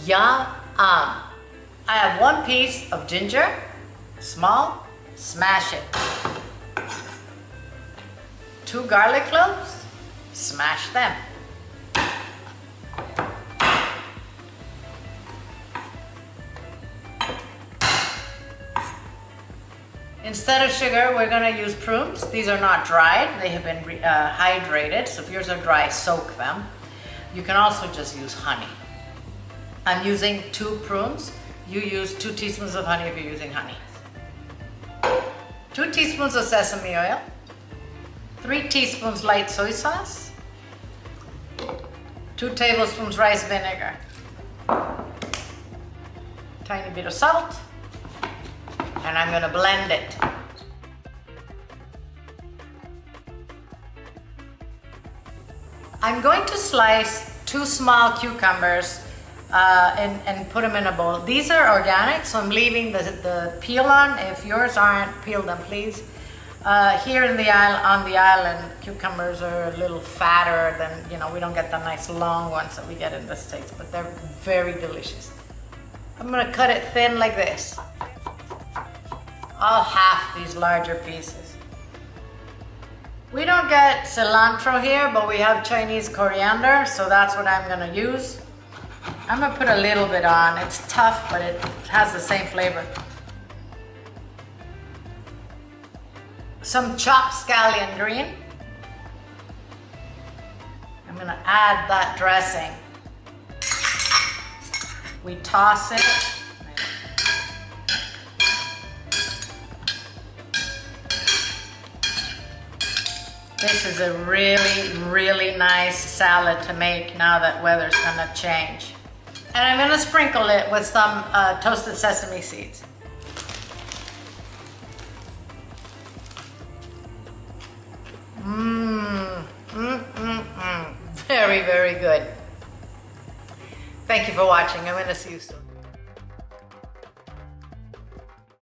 Yum. I have 1 piece of ginger, small, smash it. 2 garlic cloves, smash them. Instead of sugar, we're going to use prunes. These are not dried, they have been hydrated, so if yours are dry, soak them. You can also just use honey. I'm using 2 prunes. You use 2 teaspoons of honey if you're using honey. 2 teaspoons of sesame oil, 3 teaspoons light soy sauce, 2 tablespoons rice vinegar, tiny bit of salt, and I'm going to blend it. I'm going to slice 2 small cucumbers and put them in a bowl. These are organic, so I'm leaving the peel on. If yours aren't, peel them please. Here on the island, cucumbers are a little fatter than, we don't get the nice long ones that we get in the States, but they're very delicious. I'm gonna cut it thin like this. I'll half these larger pieces. We don't get cilantro here, but we have Chinese coriander, so that's what I'm gonna use. I'm gonna put a little bit on. It's tough, but it has the same flavor. Some chopped scallion green. I'm gonna add that dressing. We toss it. This is a really, really nice salad to make now that weather's gonna change. And I'm gonna sprinkle it with some toasted sesame seeds. Very, very good. Thank you for watching. I'm gonna see you soon.